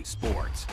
Talking Sports.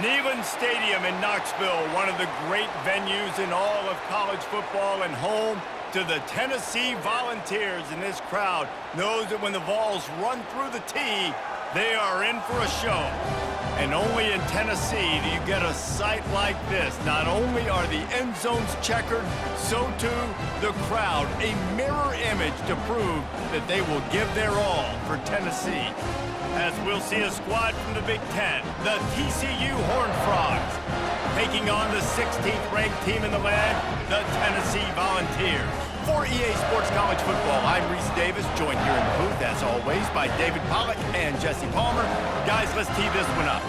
Neyland Stadium in Knoxville, one of the great venues in all of college football and home to the Tennessee Volunteers. And this crowd knows that when the Vols run through the tee, they are in for a show. And only in Tennessee do you get a sight like this. Not only are the end zones checkered, so too the crowd, a mirror image to prove that they will give their all for Tennessee. As we'll see a squad from the Big Ten, the TCU Horned Frogs, taking on the 16th ranked team in the land, the Tennessee Volunteers. For EA Sports College Football, I'm Reese Davis, joined here in the booth, as always, by David Pollack and Jesse Palmer. Guys, let's tee this one up.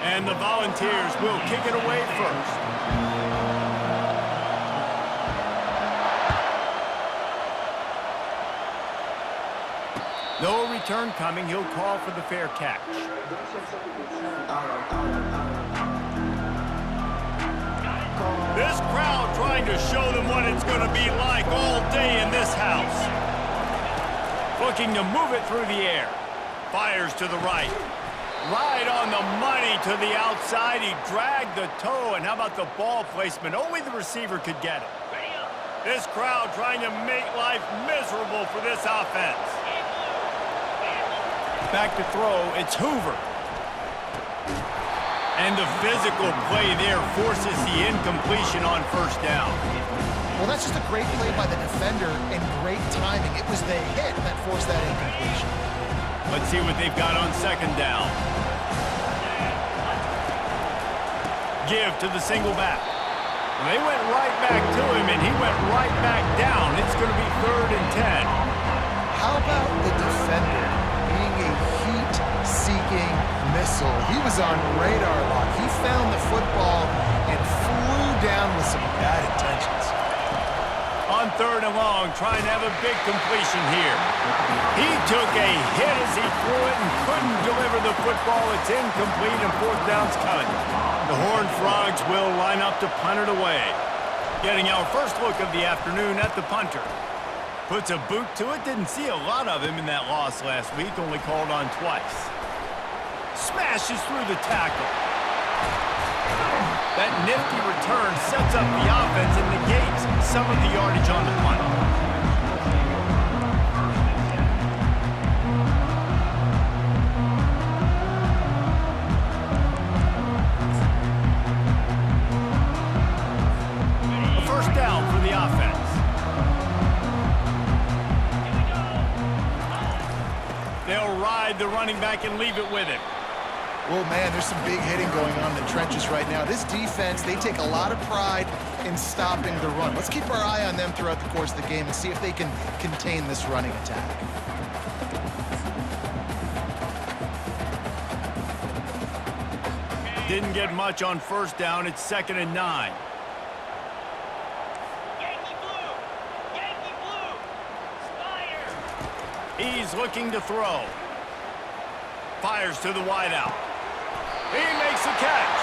And the Volunteers will kick it away first. No return coming. He'll call for the fair catch. This crowd trying to show them what it's going to be like all day in this house. Looking to move it through the air. Fires to the right. Right on the money to the outside. He dragged the toe. And how about the ball placement? Only the receiver could get it. This crowd trying to make life miserable for this offense. Back to throw. It's Hoover. And the physical play there forces the incompletion on first down. Well, that's just a great play by the defender and great timing. It was the hit that forced that incompletion. Let's see what they've got on second down. Give to the single back. They went right back to him, and he went right back down. It's going to be 3rd and 10. How about the defender being a heat-seeking missile? He was on radar lock. He found the football and flew down with some bad intentions. On 3rd and long, trying to have a big completion here. He took a hit as he threw it and couldn't deliver the football. It's incomplete and 4th down's coming. The Horned Frogs will line up to punt it away. Getting our first look of the afternoon at the punter. Puts a boot to it. Didn't see a lot of him in that loss last week. Only called on twice. Smashes through the tackle. That nifty return sets up the offense and negates some of the yardage on the punt. A first down for the They'll ride the running back and leave it with him. Well, man, there's some big hitting going on in the trenches right now. This defense, they take a lot of pride in stopping the run. Let's keep our eye on them throughout the course of the game and see if they can contain this running attack. Didn't get much on first down. It's 2nd and 9. Yankee blue! Yankee blue! Spire! He's looking to throw. Fires to the wideout. He makes a catch.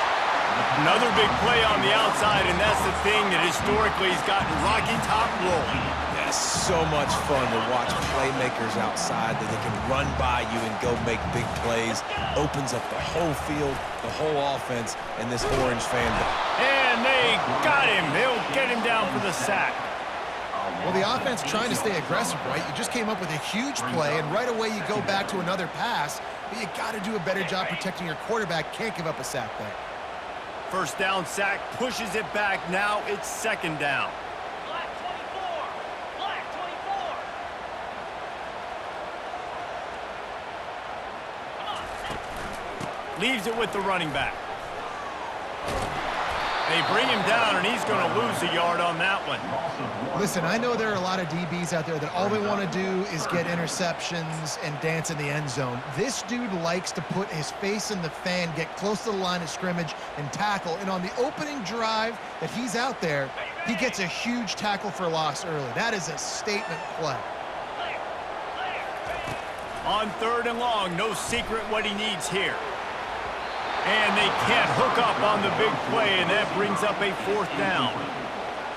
Another big play on the outside, and that's the thing that historically has gotten Rocky Top rolling. Yeah, so much fun to watch playmakers outside that they can run by you and go make big plays. Opens up the whole field, the whole offense, and this Orange fan. And they got him. They'll get him down for the sack. Well, the offense trying to stay aggressive, right? You just came up with a huge play, and right away you go back to another pass, but you got to do a better job protecting your quarterback. Can't give up a sack there. First down sack, pushes it back. Now it's 2nd down. Black 24! Black 24! Come on! Leaves it with the running back. They bring him down, and he's going to lose a yard on that one. Listen, I know there are a lot of DBs out there that all they want to do is get interceptions and dance in the end zone. This dude likes to put his face in the fan, get close to the line of scrimmage, and tackle. And on the opening drive that he's out there, he gets a huge tackle for loss early. That is a statement play. On 3rd and long, no secret what he needs here. And they can't hook up on the big play, and that brings up a 4th down.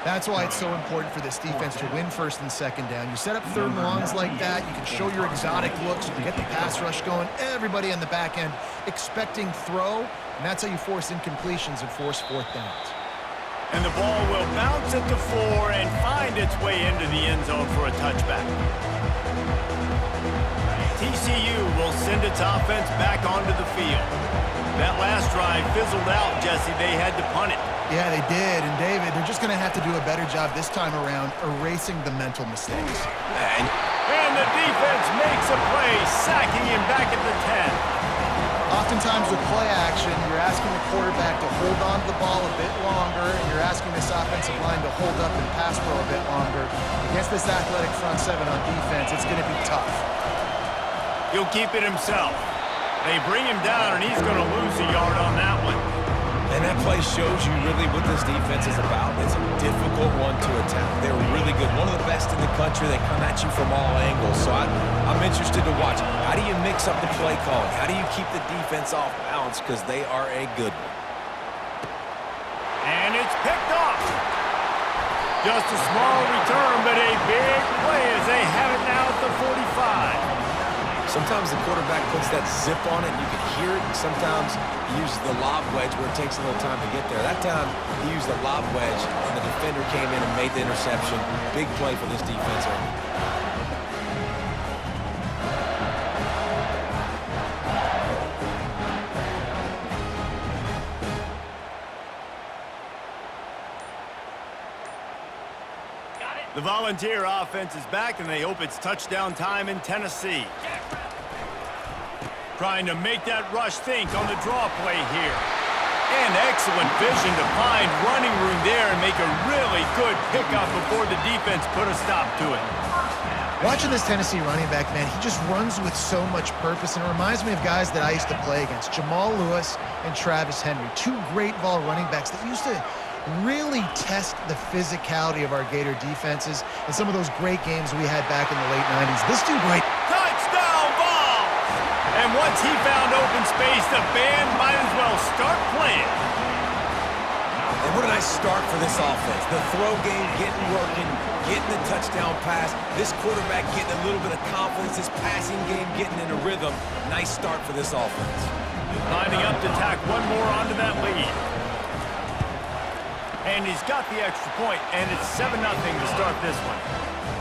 That's why it's so important for this defense to win 1st and 2nd down. You set up 3rd and longs like that, you can show your exotic looks, you can get the pass rush going, everybody on the back end expecting throw, and that's how you force incompletions and force 4th downs. And the ball will bounce at the 4 and find its way into the end zone for a touchback. TCU will send its offense back onto the field. That last drive fizzled out, Jesse. They had to punt it. Yeah, they did. And, David, they're just going to have to do a better job this time around erasing the mental mistakes. And the defense makes a play, sacking him back at the 10. Oftentimes with play action, you're asking the quarterback to hold on to the ball a bit longer, and you're asking this offensive line to hold up and pass pro a bit longer. Against this athletic front 7 on defense, it's going to be tough. He'll keep it himself. They bring him down, and he's going to lose a yard on that one. And that play shows you really what this defense is about. It's a difficult one to attack. They're really good. One of the best in the country. They come at you from all angles. So I'm interested to watch. How do you mix up the play calling? How do you keep the defense off balance? Because they are a good one. And it's picked off. Just a small return, but a big play as they have it now at the 45. Sometimes the quarterback puts that zip on it and you can hear it, and sometimes he uses the lob wedge where it takes a little time to get there. That time he used the lob wedge and the defender came in and made the interception. Big play for this defense early. The Volunteer offense is back, and they hope it's touchdown time in Tennessee. Trying to make that rush think on the draw play here. And excellent vision to find running room there and make a really good pickup before the defense put a stop to it. Watching this Tennessee running back, man, he just runs with so much purpose, and it reminds me of guys that I used to play against, Jamal Lewis and Travis Henry, 2 great ball running backs that used to really test the physicality of our Gator defenses in some of those great games we had back in the late 90s. This dude right... Touchdown ball! And once he found open space, the band might as well start playing. And what a nice start for this offense. The throw game getting working, getting the touchdown pass. This quarterback getting a little bit of confidence. This passing game getting in a rhythm. Nice start for this offense. Lining up to tack one more onto that lead. And he's got the extra point, and it's 7-0 to start this one.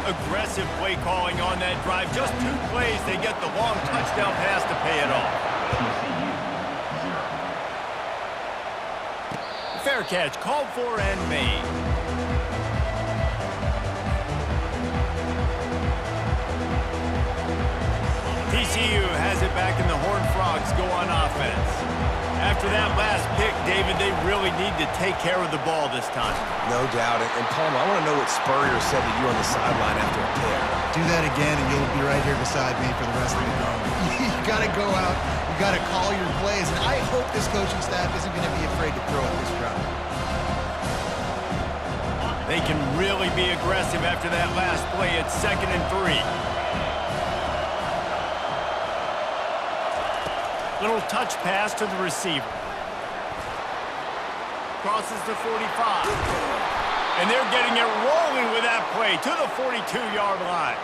Aggressive play calling on that drive. Just 2 plays, they get the long touchdown pass to pay it off. Fair catch, called for and made. TCU TCU has it back, and the Horned Frogs go on offense. After that last pick, David, they really need to take care of the ball this time. No doubt. And Palmer, I want to know what Spurrier said to you on the sideline after a tear. Do that again, and you'll be right here beside me for the rest of the game. You got to go out. You got to call your plays, and I hope this coaching staff isn't going to be afraid to throw at this drive. They can really be aggressive after that last play. It's 2nd and 3. Little touch pass to the receiver. Crosses the 45. And they're getting it rolling with that play to the 42-yard line.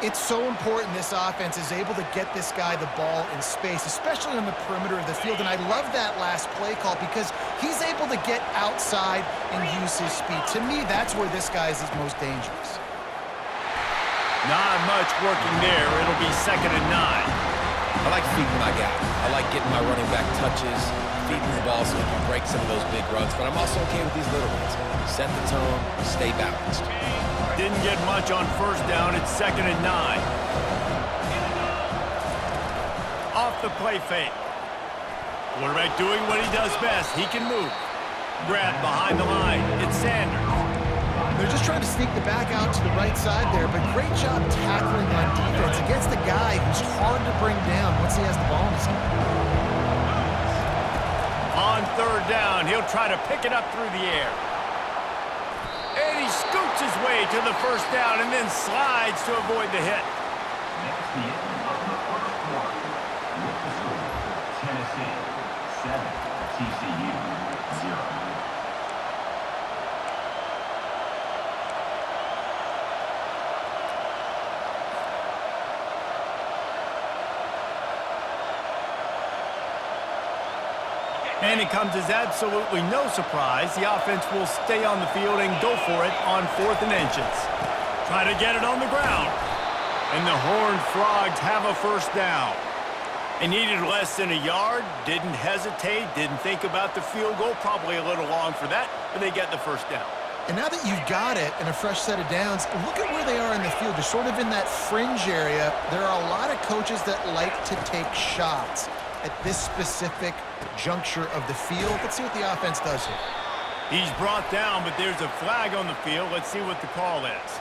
It's so important this offense is able to get this guy the ball in space, especially on the perimeter of the field. And I love that last play call because he's able to get outside and use his speed. To me, that's where this guy is his most dangerous. Not much working there. It'll be 2nd and 9. I like feeding my guy. I like getting my running back touches, feeding the ball so he can break some of those big runs. But I'm also okay with these little ones. Set the tone, stay balanced. Didn't get much on 1st down. It's 2nd and 9. Off the play fake. Quarterback doing what he does best. He can move. Grab behind the line. It's Sanders. They're just trying to sneak the back out to the right side there, but great job tackling on defense against the guy who's hard to bring down once he has the ball in his hand. On 3rd down, he'll try to pick it up through the air. And he scoots his way to the 1st down and then slides to avoid the hit. That's the end of the first quarter. With the score, Tennessee 7, TCU 0. And it comes as absolutely no surprise. The offense will stay on the field and go for it on 4th and inches. Try to get it on the ground. And the Horned Frogs have a 1st down. They needed less than a yard, didn't hesitate, didn't think about the field goal. Probably a little long for that, but they get the 1st down. And now that you've got it and a fresh set of downs, look at where they are in the field. They're sort of in that fringe area. There are a lot of coaches that like to take shots at this specific juncture of the field. Let's see what the offense does here. He's brought down, but there's a flag on the field. Let's see what the call is.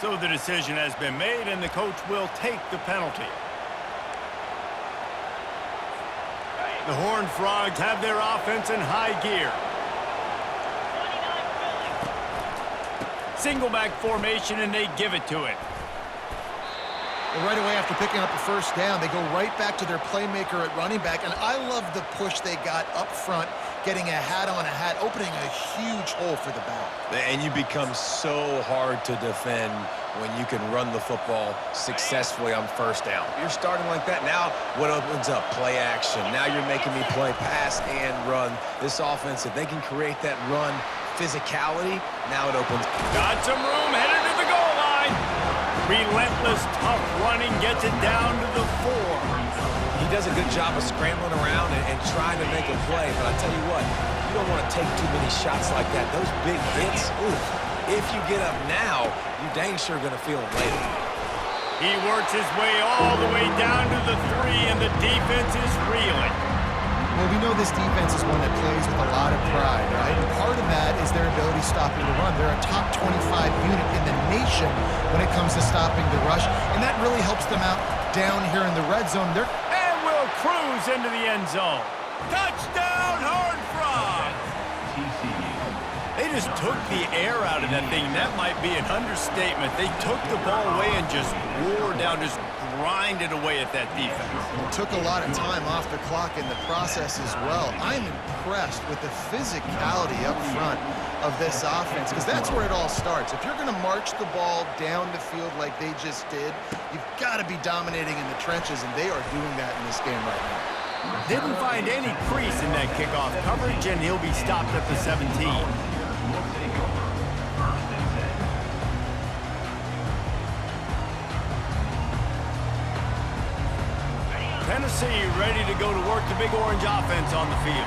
So the decision has been made, and the coach will take the penalty. The Horned Frogs have their offense in high gear. 29 Philly. Single back formation, and they give it to it. Right away after picking up a 1st down, they go right back to their playmaker at running back. And I love the push they got up front, getting a hat on a hat, opening a huge hole for the back. And you become so hard to defend when you can run the football successfully on 1st down. You're starting like that. Now what opens up? Play action. Now you're making me play pass and run. This offense, if they can create that run physicality, now it opens. Got some room, headed to the goal line. Relentless, tough running, gets it down to the 4. He does a good job of scrambling around and trying to make a play, but I tell you what, you don't want to take too many shots like that. Those big hits, ooh, if you get up now, you're dang sure going to feel it later. He works his way all the way down to the 3, and the defense is reeling. Well, we know this defense is one that plays with a lot of pride, right? And part of that is their ability stopping the run. They're a top 25 unit in the nation when it comes to stopping the rush, and that really helps them out down here in the red zone. And will cruise into the end zone. Touchdown, Horned Frogs! TCU. They just took the air out of that thing. That might be an understatement. They took the ball away and just wore down, just grinded away at that defense. It took a lot of time off the clock in the process as well. I'm impressed with the physicality up front of this offense because that's where it all starts. If you're going to march the ball down the field like they just did, you've got to be dominating in the trenches, and they are doing that in this game right now. Didn't find any crease in that kickoff coverage, and he'll be stopped at the 17. Will take over 1st and 10. Tennessee ready to go to work the Big Orange offense on the field.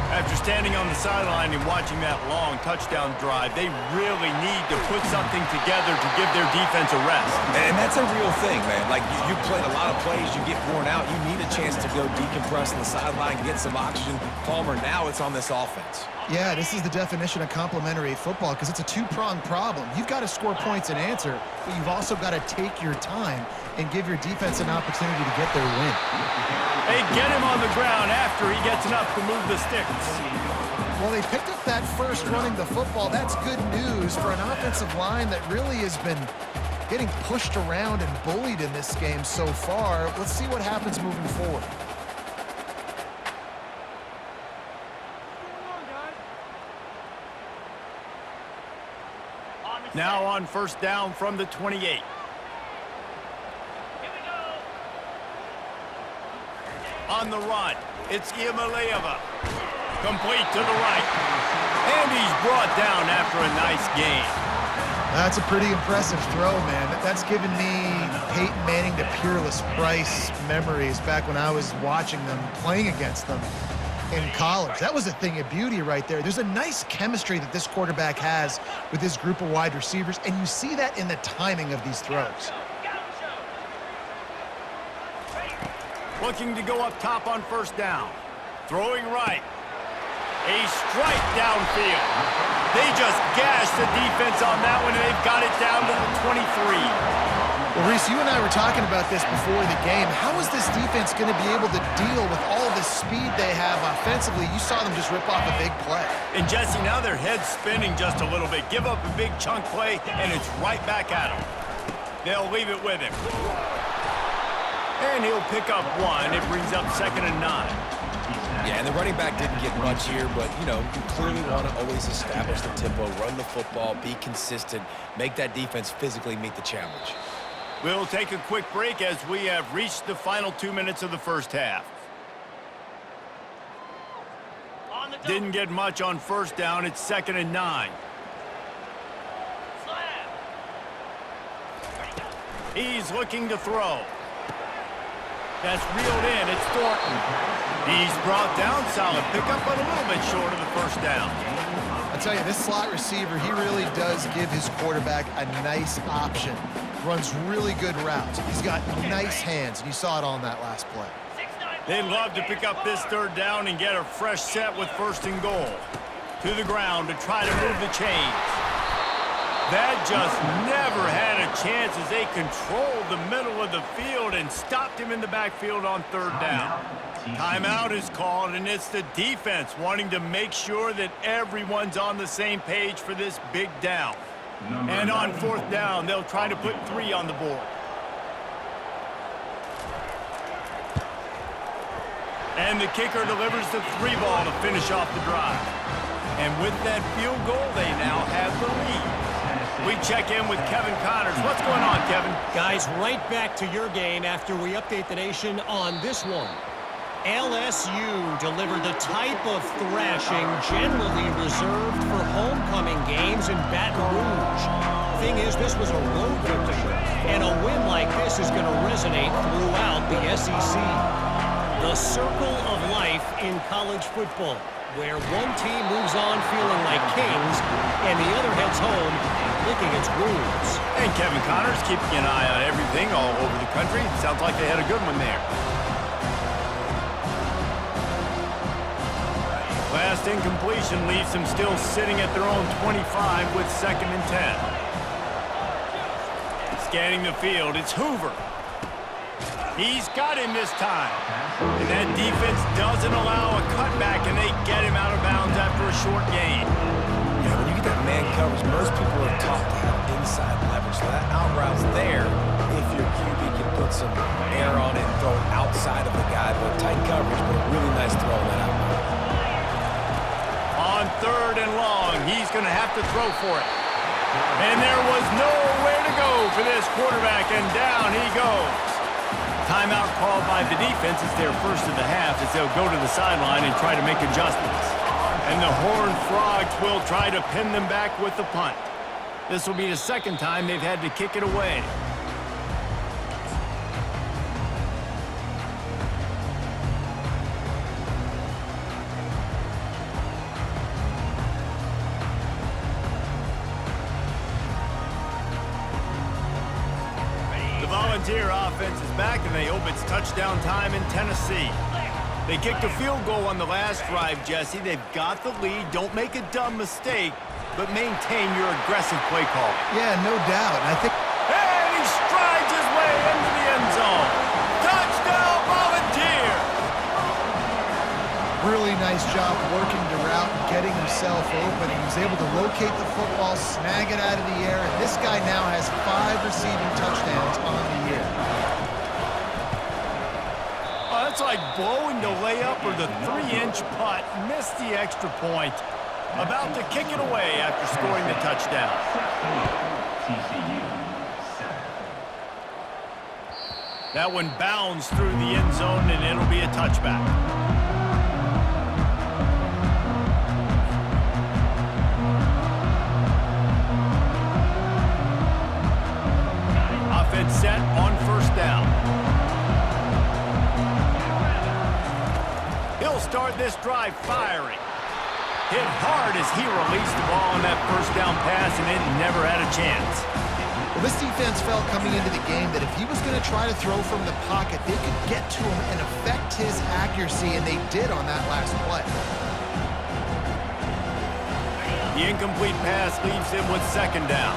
After standing on the sideline and watching that long touchdown drive, they really need to put something together to give their defense a rest. And that's a real thing, man. Like, you played a lot of plays, you get worn out, you need a chance to go decompress on the sideline, get some oxygen. Palmer, now it's on this offense. Yeah, this is the definition of complementary football because it's a two-pronged problem. You've got to score points and answer, but you've also got to take your time and give your defense an opportunity to get their win. They get him on the ground after he gets enough to move the sticks. Well, they picked up that first running the football. That's good news for an offensive line that really has been getting pushed around and bullied in this game so far. Let's see what happens moving forward. Now on first down from the 28. On the run, it's Iamaleava. Complete to the right. And he's brought down after a nice gain. That's a pretty impressive throw, man. That's given me Peyton Manning to Peerless Price memories back when I was watching them, playing against them in college. That was a thing of beauty right there. There's a nice chemistry that this quarterback has with his group of wide receivers, and you see that in the timing of these throws. Looking to go up top on first down. Throwing right. A strike downfield. They just gashed the defense on that one, and they've got it down to the 23. Well, Reese, you and I were talking about this before the game. How is this defense going to be able to deal with all the speed they have offensively? You saw them just rip off a big play. And Jesse, now their head's spinning just a little bit. Give up a big chunk play, and it's right back at them. They'll leave it with him. And he'll pick up one. It brings up 2nd and 9. Yeah, and the running back didn't get much here, but, you know, you clearly want to always establish the tempo, run the football, be consistent, make that defense physically meet the challenge. We'll take a quick break as we have reached the final 2 minutes of the first half. Didn't get much on first down. It's 2nd and 9. He's looking to throw. That's reeled in. It's Thornton. He's brought down. Solid pickup, but a little bit short of the first down. I tell you, this slot receiver, he really does give his quarterback a nice option. Runs really good routes. He's got nice hands, and you saw it on that last play. They'd love to pick up this third down and get a fresh set with 1st and goal. To the ground to try to move the chains. That just never had a chance as they controlled the middle of the field and stopped him in the backfield on 3rd down. Timeout is called, and it's the defense wanting to make sure that everyone's on the same page for this big down. And on 4th down, they'll try to put 3 on the board. And the kicker delivers the 3 ball to finish off the drive. And with that field goal, they now have the lead. We check in with Kevin Connors. What's going on, Kevin? Guys, right back to your game after we update the nation on this one. LSU delivered the type of thrashing generally reserved for homecoming games in Baton Rouge. Thing is, this was a road victory, and a win like this is going to resonate throughout the SEC. The circle of life in college football, where one team moves on feeling like kings, and the other heads home licking its wounds. And Kevin Connors keeping an eye on everything all over the country. Sounds like they had a good one there. Last incompletion leaves them still sitting at their own 25 with 2nd and 10. Scanning the field, it's Hoover. He's got him this time. And that defense doesn't allow a cutback, and they get him out of bounds after a short gain. Yeah, when you get that man coverage, most people are taught to have inside leverage. So that out route's there if your QB can put some air on it and throw it outside of the guy. But tight coverage, but a really nice throw on that out route. On 3rd and long, he's going to have to throw for it. And there was nowhere to go for this quarterback, and down he goes. Timeout called by the defense. It's their first of the half as they'll go to the sideline and try to make adjustments. And the Horned Frogs will try to pin them back with the punt. This will be the 2nd time they've had to kick it away. the Volunteer offense is back, and they hope it's touchdown time in Tennessee. They kicked a field goal on the last drive, Jesse. They've got the lead. Don't make a dumb mistake, but maintain your aggressive play call. Yeah, no doubt. I think... And he strides his way into the end zone. Touchdown, Volunteer! Really nice job working the route and getting himself open. He was able to locate the football, snag it out of the air, and this guy now has 5 receiving touchdowns on the year. Oh, that's like blowing the layup or the 3-inch putt. Missed the extra point. About to kick it away after scoring the touchdown. TCU 7. That one bounds through the end zone, and it'll be a touchback. Offense set on first down. He'll start this drive firing. Hit hard as he released the ball on that first down pass, and it never had a chance. Well, this defense felt coming into the game that if he was going to try to throw from the pocket, they could get to him and affect his accuracy, and they did on that last play. The incomplete pass leaves him with second down.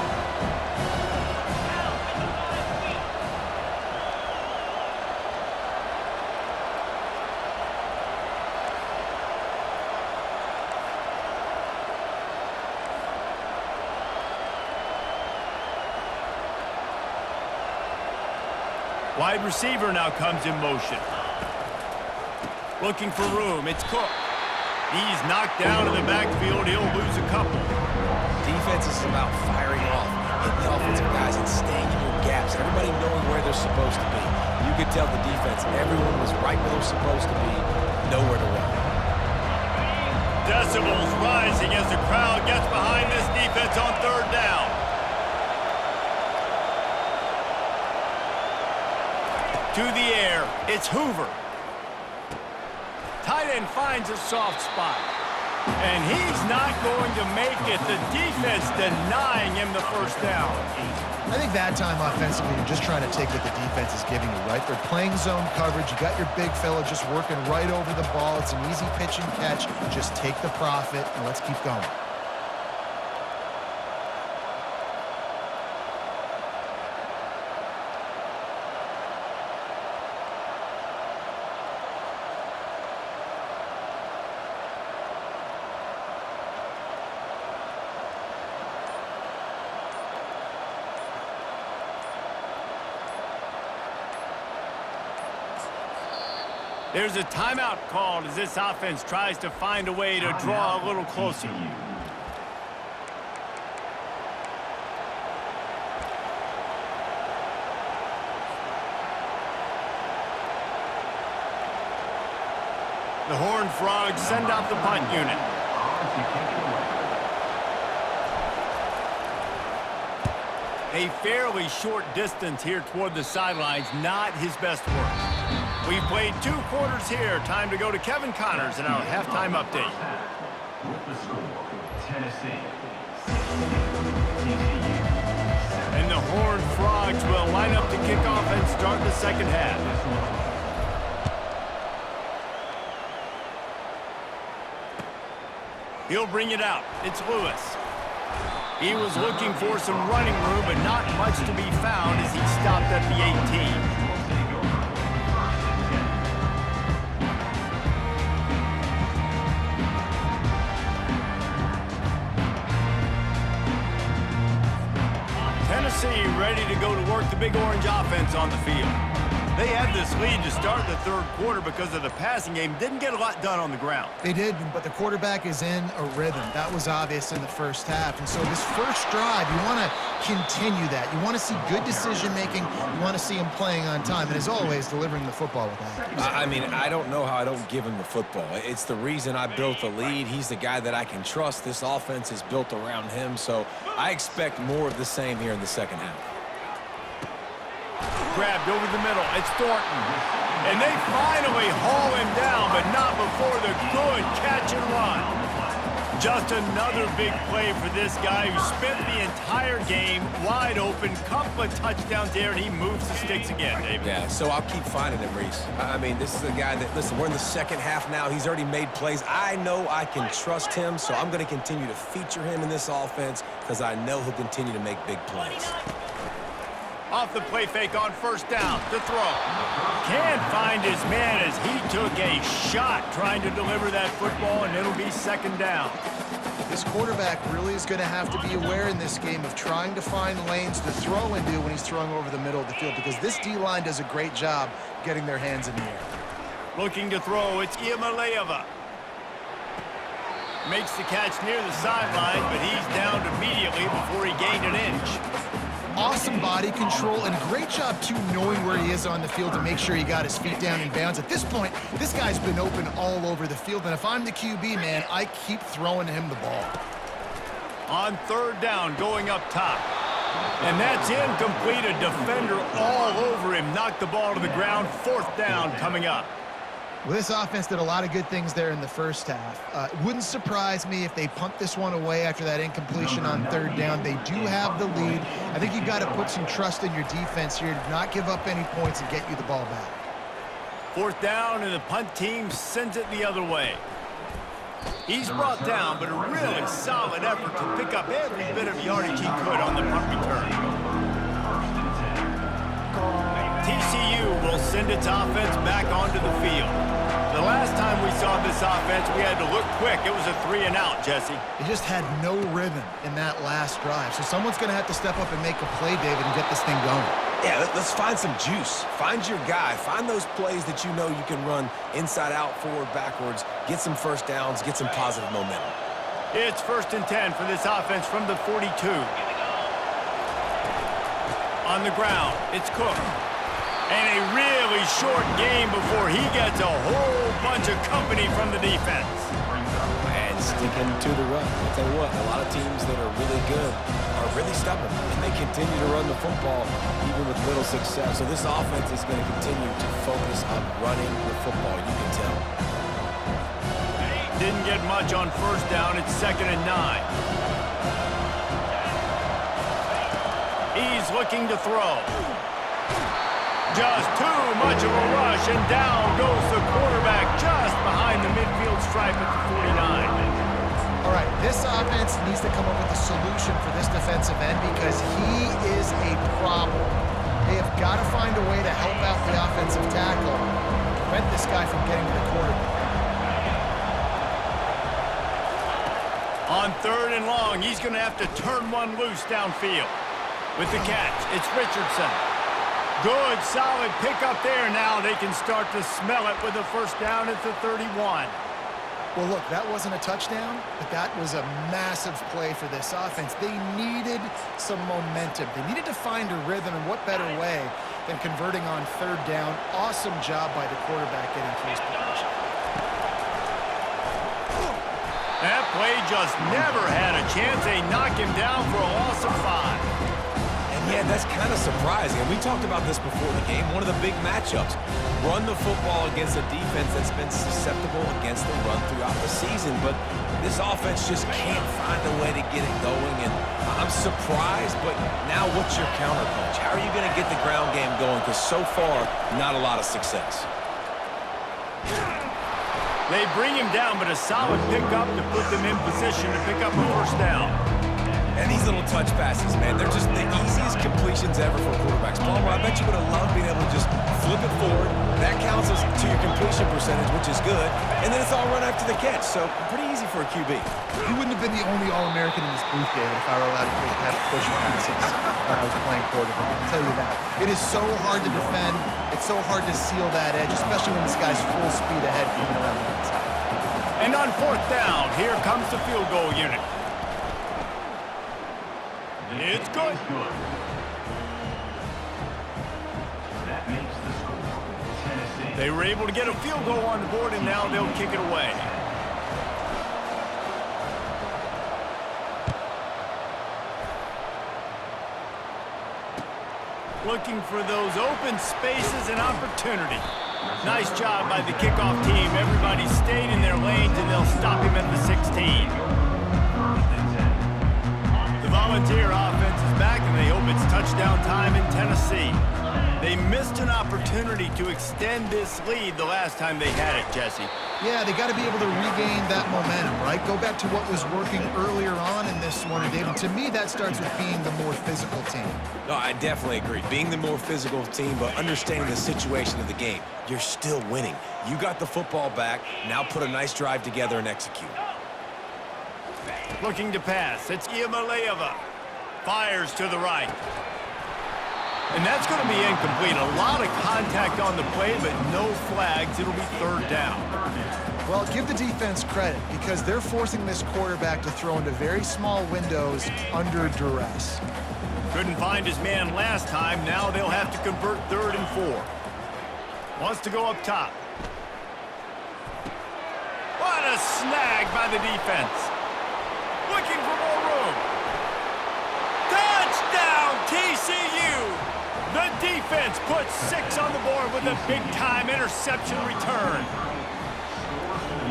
Wide receiver now comes in motion. Looking for room, it's Cook. He's knocked down in the backfield, he'll lose a couple. Defense is about firing off, hitting the offensive guys and staying in your gaps. Everybody knowing where they're supposed to be. You could tell the defense, everyone was right where they're supposed to be, nowhere to run. Decibels rising as the crowd gets behind this defense on third down. To the air, it's Hoover. Tight end finds a soft spot. And he's not going to make it. The defense denying him the first down. I think that time offensively, you're just trying to take what the defense is giving you, right? They're playing zone coverage. You got your big fella just working right over the ball. It's an easy pitch and catch. Just take the profit, and let's keep going. There's a timeout called as this offense tries to find a way to draw a little closer. The Horned Frogs send out the punt unit. A fairly short distance here toward the sidelines, not his best work. We've played 2 quarters here. Time to go to Kevin Connors in our halftime update. With the score, Tennessee 16, TCU 7. And the Horned Frogs will line up to kick off and start the second half. He'll bring it out. It's Lewis. He was looking for some running room, but not much to be found as he stopped at the 18. Tennessee ready to go to work the Big Orange offense on the field. They had this lead to start the third quarter because of the passing game. Didn't get a lot done on the ground. They did, but the quarterback is in a rhythm. That was obvious in the first half. And so this first drive, you want to continue that. You want to see good decision-making. You want to see him playing on time. And as always, delivering the football with accuracy. I mean, I don't know how I don't give him the football. It's the reason I built the lead. He's the guy that I can trust. This offense is built around him. So I expect more of the same here in the second half. Grabbed over the middle. It's Thornton. And they finally haul him down, but not before the good catch and run. Just another big play for this guy who spent the entire game wide open. Couple of touchdowns there, and he moves the sticks again, David. Yeah, so I'll keep finding him, Reese. I mean, this is a guy that, listen, we're in the second half now. He's already made plays. I know I can trust him, so I'm going to continue to feature him in this offense because I know he'll continue to make big plays. Off the play fake on first down, the throw. Can't find his man as he took a shot trying to deliver that football, and it'll be second down. This quarterback really is going to have to be aware in this game of trying to find lanes to throw into when he's throwing over the middle of the field, because this D-line does a great job getting their hands in the air. Looking to throw, it's Iamaleava. Makes the catch near the sideline, but he's downed immediately before he gained an inch. Awesome body control and great job, too, knowing where he is on the field to make sure he got his feet down in bounds. At this point, this guy's been open all over the field, and if I'm the QB, man, I keep throwing him the ball. On third down, going up top. And that's incomplete. A defender all over him. Knocked the ball to the ground. Fourth down coming up. Well, this offense did a lot of good things there in the first half. It wouldn't surprise me if they punt this one away after that incompletion on third down. They do have the lead. I think you've got to put some trust in your defense here to not give up any points and get you the ball back. Fourth down, and the punt team sends it the other way. He's brought down, but a really solid effort to pick up every bit of yardage he could on the punt return. TCU will send its offense back onto the field. The last time we saw this offense, we had to look quick. It was a 3-and-out, Jesse. They just had no rhythm in that last drive. So someone's going to have to step up and make a play, David, and get this thing going. Yeah, let's find some juice. Find your guy. Find those plays that you know you can run inside out, forward, backwards. Get some first downs. Get some positive momentum. It's 1st and 10 for this offense from the 42. On the ground, it's Cook. And a really short game before he gets a whole bunch of company from the defense. And sticking to the run. I'll tell you what, a lot of teams that are really good are really stubborn, and they continue to run the football even with little success. So this offense is going to continue to focus on running the football, you can tell. Didn't get much on first down. It's 2nd and 9. He's looking to throw. Just too much of a rush, and down goes the quarterback just behind the midfield stripe at the 49. All right, this offense needs to come up with a solution for this defensive end because he is a problem. They have got to find a way to help out the offensive tackle, prevent this guy from getting to the quarterback. On 3rd and long, he's going to have to turn one loose downfield. With the catch, it's Richardson. Good, solid pickup there. Now they can start to smell it with a first down at the 31. Well, look, that wasn't a touchdown, but that was a massive play for this offense. They needed some momentum. They needed to find a rhythm, and what better way than converting on 3rd down. Awesome job by the quarterback getting to his position. That play just never had a chance. They knock him down for a loss of 5. Yeah, that's kind of surprising. And we talked about this before the game. One of the big matchups. Run the football against a defense that's been susceptible against the run throughout the season. But this offense just can't find a way to get it going. And I'm surprised, but now what's your counterpunch? How are you going to get the ground game going? Because so far, not a lot of success. They bring him down, but a solid pickup to put them in position to pick up a first down. And these little touch passes, man, they're just the easiest completions ever for quarterbacks. Palmer, I bet you would have loved being able to just flip it forward. That counts as to your completion percentage, which is good. And then it's all run after the catch, so pretty easy for a QB. He wouldn't have been the only All-American in this booth, David, if I were allowed to have push passes when I was playing quarterback. I'll tell you that. It is so hard to defend. It's so hard to seal that edge, especially when this guy's full speed ahead coming around the inside. And on 4th down, here comes the field goal unit. It's good. That makes the score Tennessee. They were able to get a field goal on the board, and now they'll kick it away. Looking for those open spaces and opportunity. Nice job by the kickoff team. Everybody stayed in their lanes, and they'll stop him at the 16. Volunteer offense is back, and they hope it's touchdown time in Tennessee. They missed an opportunity to extend this lead the last time they had it, Jesse. Yeah, they got to be able to regain that momentum, right? Go back to what was working earlier on in this one, and David, to me, that starts with being the more physical team. No, I definitely agree. Being the more physical team, but understanding the situation of the game. You're still winning. You got the football back. Now put a nice drive together and execute. Looking to pass. It's Iamaleava. Fires to the right. And that's going to be incomplete. A lot of contact on the play, but no flags. It'll be third down. Well, give the defense credit because they're forcing this quarterback to throw into very small windows under duress. Couldn't find his man last time. Now they'll have to convert 3rd and 4. Wants to go up top. What a snag by the defense. Looking for more room. Touchdown, TCU! The defense puts 6 on the board with a big-time interception return.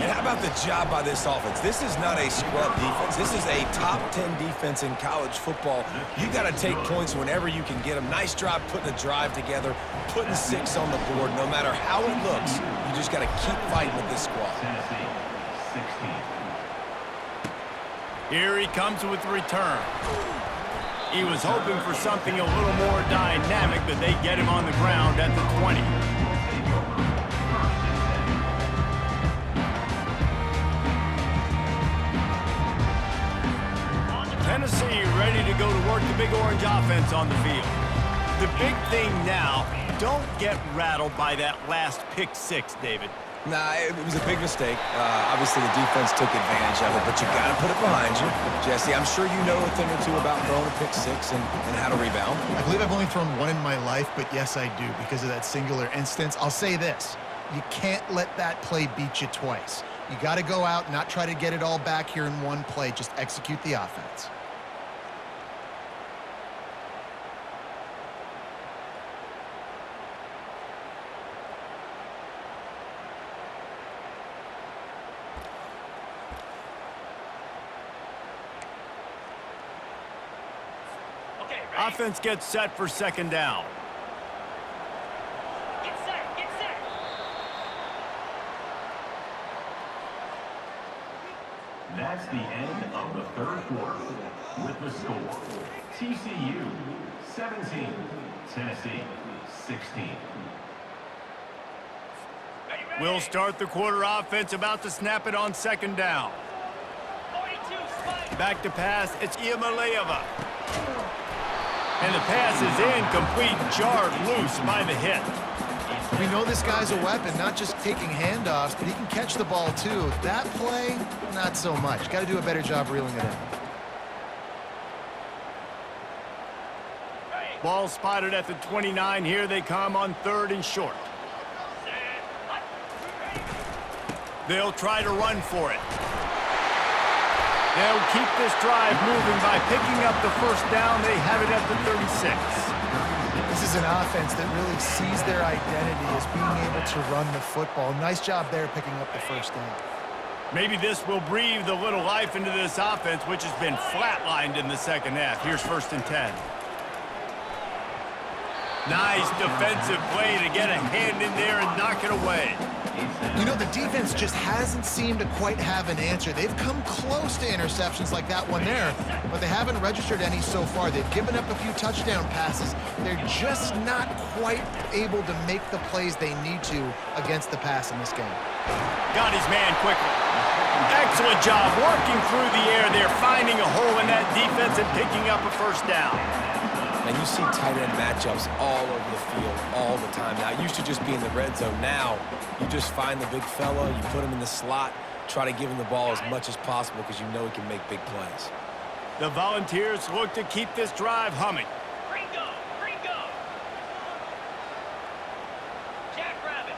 And how about the job by this offense? This is not a scrub defense. This is a top 10 defense in college football. You got to take points whenever you can get them. Nice job putting a drive together, putting 6 on the board. No matter how it looks, you just got to keep fighting with this squad. Tennessee, 16. Here he comes with the return. He was hoping for something a little more dynamic, but they get him on the ground at the 20. Tennessee ready to go to work the Big Orange offense on the field. The big thing now, don't get rattled by that last pick 6, David. Nah, it was a big mistake. Obviously, the defense took advantage of it, but you got to put it behind you. Jesse, I'm sure you know a thing or two about throwing a pick 6 and how to rebound. I believe I've only thrown one in my life, but yes, I do because of that singular instance. I'll say this. You can't let that play beat you twice. You got to go out, not try to get it all back here in one play. Just execute the offense. Offense gets set for 2nd down. Get set, get set. That's the end of the 3rd quarter. With the score, TCU 17, Tennessee 16. We'll start the quarter offense, about to snap it on 2nd down. 42, spike. Back to pass, it's Iamaleava. And the pass is incomplete, jarred loose by the hit. We know this guy's a weapon, not just taking handoffs, but he can catch the ball too. That play, not so much. Got to do a better job reeling it in. Ball spotted at the 29. Here they come on 3rd and short. They'll try to run for it. They'll keep this drive moving by picking up the 1st down. They have it at the 36. This is an offense that really sees their identity as being able to run the football. Nice job there picking up the 1st down. Maybe this will breathe a little life into this offense, which has been flatlined in the 2nd half. Here's 1st and 10. Nice defensive play to get a hand in there and knock it away. You know, the defense just hasn't seemed to quite have an answer. They've come close to interceptions like that one there, but they haven't registered any so far. They've given up a few touchdown passes. They're just not quite able to make the plays they need to against the pass in this game. Got his man quickly. Excellent job working through the air there, finding a hole in that defense and picking up a 1st down. And you see tight end matchups all over the field all the time. Now, it used to just be in the red zone. Now, you just find the big fella, you put him in the slot, try to give him the ball as much as possible because you know he can make big plays. The Volunteers look to keep this drive humming. Gringo, gringo. Jackrabbit.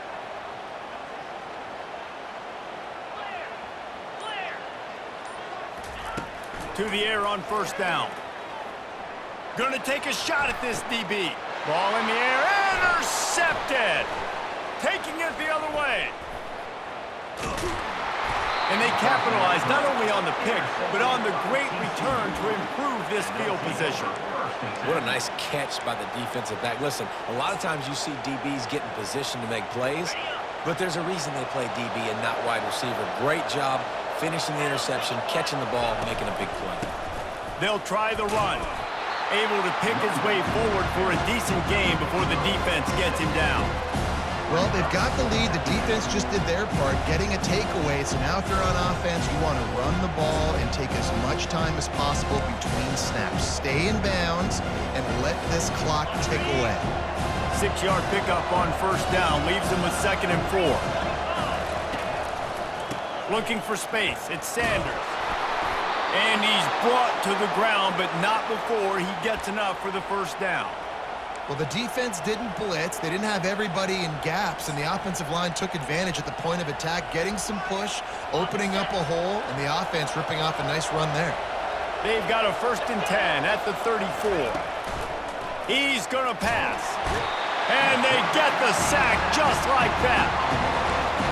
Flare, flare. To the air on 1st down. Gonna take a shot at this DB. Ball in the air, intercepted. Taking it the other way. And they capitalized not only on the pick, but on the great return to improve this field position. What a nice catch by the defensive back. Listen, a lot of times you see DBs get in position to make plays, but there's a reason they play DB and not wide receiver. Great job finishing the interception, catching the ball, making a big play. They'll try the run. Able to pick his way forward for a decent game before the defense gets him down. Well, they've got the lead. The defense just did their part, getting a takeaway. So now if you're on offense, you want to run the ball and take as much time as possible between snaps. Stay in bounds and let this clock tick away. 6-yard pickup on first down leaves them with 2nd and 4. Looking for space. It's Sanders. And he's brought to the ground, but not before he gets enough for the first down. Well, the defense didn't blitz. They didn't have everybody in gaps, and the offensive line took advantage at the point of attack, getting some push, opening up a hole, and the offense ripping off a nice run there. They've got a 1st and 10 at the 34. He's going to pass. And they get the sack just like that.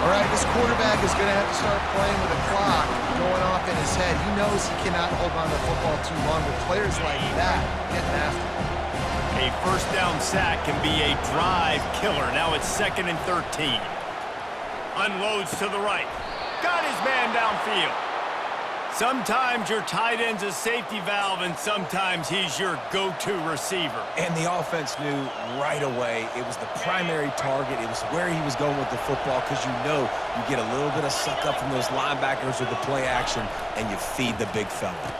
All right, this quarterback is going to have to start playing with a clock going off in his head. He knows he cannot hold on to the football too long, but players like that getting after him. A first down sack can be a drive killer. Now it's 2nd and 13. Unloads to the right. Got his man downfield. Sometimes your tight end's a safety valve, and sometimes he's your go-to receiver. And the offense knew right away it was the primary target. It was where he was going with the football because you know you get a little bit of suck up from those linebackers with the play action, and you feed the big fella.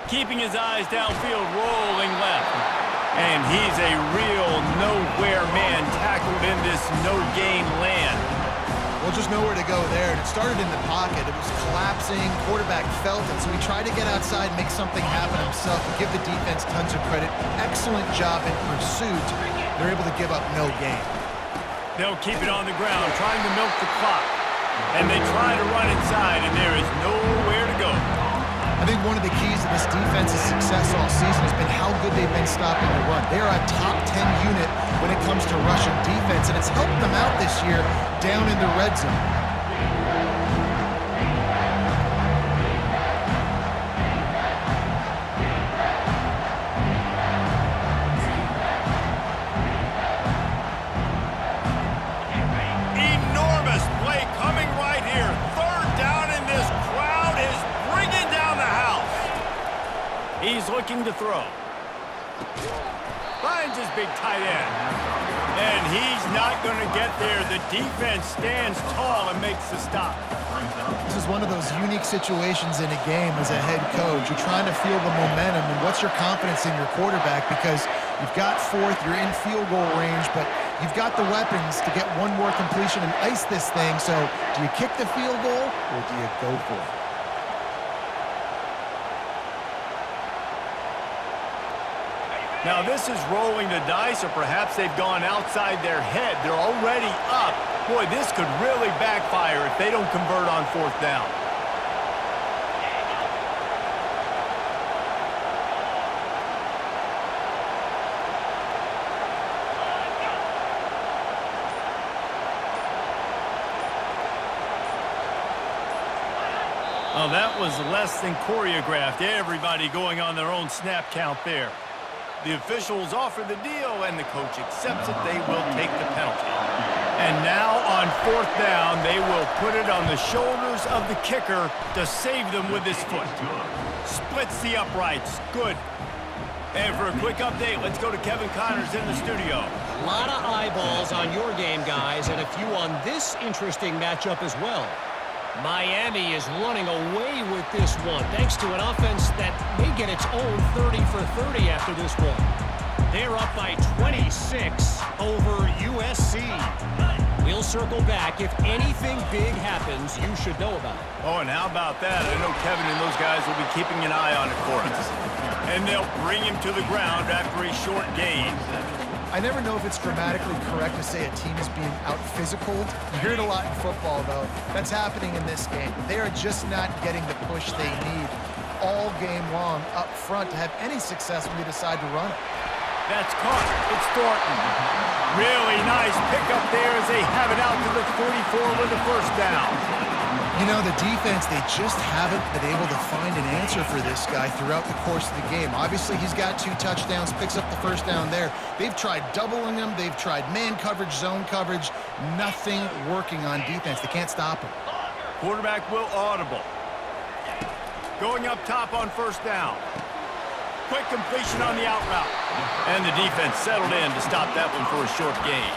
Keeping his eyes downfield, rolling left. And he's a real nowhere man tackled in this no-gain land. Well, just nowhere to go there. And it started in the pocket. It was collapsing. Quarterback felt it, so he tried to get outside and make something happen himself. Give the defense tons of credit. Excellent job in pursuit. They're able to give up no gain. They'll keep it on the ground, trying to milk the clock. And they try to run inside, and there is nowhere to go. I think one of the keys to this defense's success all season has been how good they've been stopping the run. They are a top 10 unit when it comes to rushing defense, and it's helped them out this year down in the red zone. Enormous play coming right here. 3rd down, and this crowd is bringing down the house. He's looking to throw. Finds his big tight end. And he's not going to get there. The defense stands tall and makes the stop. This is one of those unique situations in a game as a head coach. You're trying to feel the momentum, and what's your confidence in your quarterback? Because you've got 4th, you're in field goal range, but you've got the weapons to get one more completion and ice this thing. So do you kick the field goal or do you go for it? Now this is rolling the dice, or perhaps they've gone outside their head. They're already up. Boy, this could really backfire if they don't convert on 4th down. Well, that was less than choreographed. Everybody going on their own snap count there. The officials offer the deal, and the coach accepts it. They will take the penalty. And now on 4th down, they will put it on the shoulders of the kicker to save them with his foot. Splits the uprights. Good. And for a quick update, let's go to Kevin Connors in the studio. A lot of eyeballs on your game, guys, and a few on this interesting matchup as well. Miami is running away with this one, thanks to an offense that may get its own 30 for 30 after this one. They're up by 26 over USC. We'll circle back. If anything big happens, you should know about it. Oh, and how about that? I know Kevin and those guys will be keeping an eye on it for us. And they'll bring him to the ground after a short gain. I never know if it's grammatically correct to say a team is being out-physicaled. You hear it a lot in football, though. That's happening in this game. They are just not getting the push they need all game long up front to have any success when they decide to run it. That's caught. It's Thornton. Really nice pickup there as they have it out to the 44 with the first down. You know, the defense, they just haven't been able to find an answer for this guy throughout the course of the game. Obviously, he's got 2 touchdowns, picks up the first down there. They've tried doubling him. They've tried man coverage, zone coverage. Nothing working on defense. They can't stop him. Quarterback will audible. Going up top on first down. Quick completion on the out route. And the defense settled in to stop that one for a short gain.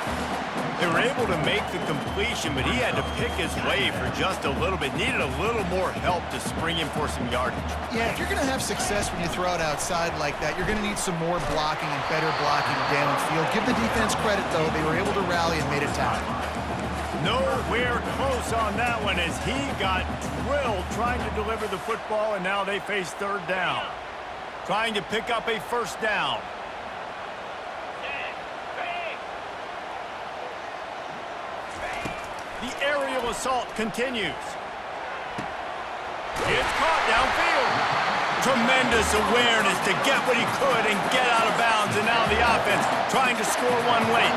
They were able to make the completion, but he had to pick his way for just a little bit. Needed a little more help to spring him for some yardage. Yeah, if you're going to have success when you throw it outside like that, you're going to need some more blocking and better blocking downfield. Give the defense credit, though. They were able to rally and made a tackle. Nowhere close on that one as he got drilled trying to deliver the football, and now they face third down. Trying to pick up a first down. The aerial assault continues. It's caught downfield. Tremendous awareness to get what he could and get out of bounds, and now the offense trying to score one late.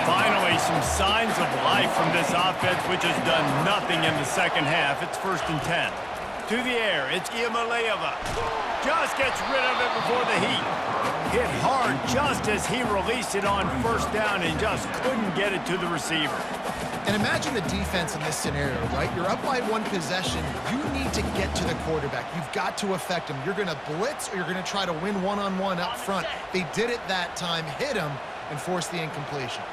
Finally, some signs of life from this offense, which has done nothing in the second half. It's 1st and 10. To the air, it's Iamaleava. Just gets rid of it before the heat. Hit hard just as he released it on first down and just couldn't get it to the receiver. And imagine the defense in this scenario, right? You're up by 1 possession. You need to get to the quarterback. You've got to affect him. You're going to blitz or you're going to try to win one-on-one up front. They did it that time, hit him, and forced the incompletion.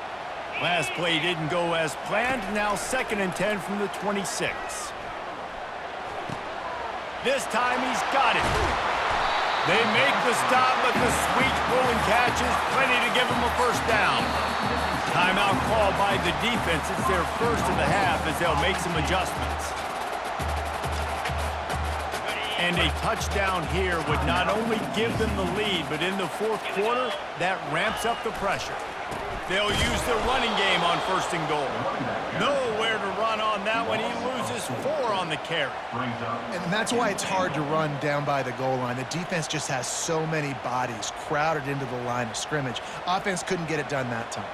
Last play didn't go as planned. Now 2nd and 10 from the 26. This time he's got it. They make the stop, but the sweet rolling catch is plenty to give him a first down. Timeout called by the defense. It's their first of the half as they'll make some adjustments. And a touchdown here would not only give them the lead, but in the 4th quarter, that ramps up the pressure. They'll use the running game on 1st and goal. Nowhere to run on that one. He loses 4 on the carry. And that's why it's hard to run down by the goal line. The defense just has so many bodies crowded into the line of scrimmage. Offense couldn't get it done that time.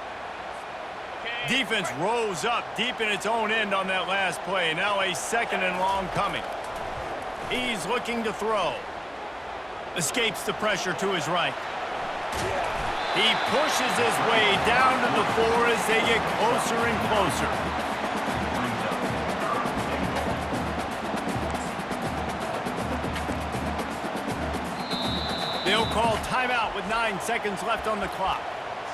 Defense rose up deep in its own end on that last play. Now a 2nd and long coming. He's looking to throw. Escapes the pressure to his right. He pushes his way down to the 4 as they get closer and closer. They'll call timeout with 9 seconds left on the clock.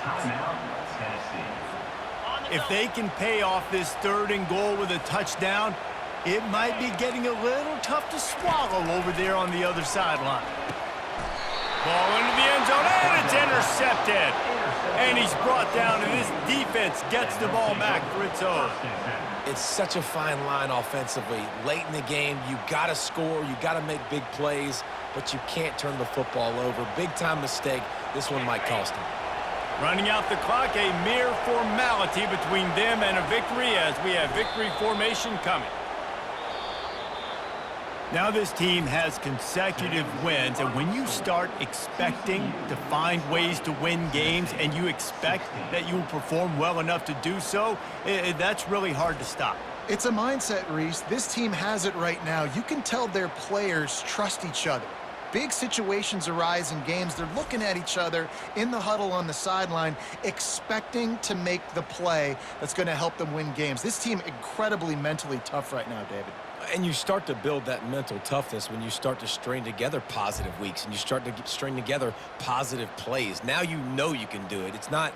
Timeout, Tennessee. If they can pay off this 3rd and goal with a touchdown, it might be getting a little tough to swallow over there on the other sideline. Ball into the end zone, and it's intercepted. And he's brought down, and this defense gets the ball back for its own. It's such a fine line offensively. Late in the game, you got to score, you got to make big plays, but you can't turn the football over. Big-time mistake. This one might cost him. Running out the clock, a mere formality between them and a victory as we have victory formation coming. Now this team has consecutive wins, and when you start expecting to find ways to win games and you expect that you will perform well enough to do so, that's really hard to stop. It's a mindset, Reese. This team has it right now. You can tell their players trust each other. Big situations arise in games. They're looking at each other in the huddle on the sideline, expecting to make the play that's going to help them win games. This team incredibly mentally tough right now, David. And you start to build that mental toughness when you start to string together positive weeks and you string together positive plays. Now you know you can do it. It's not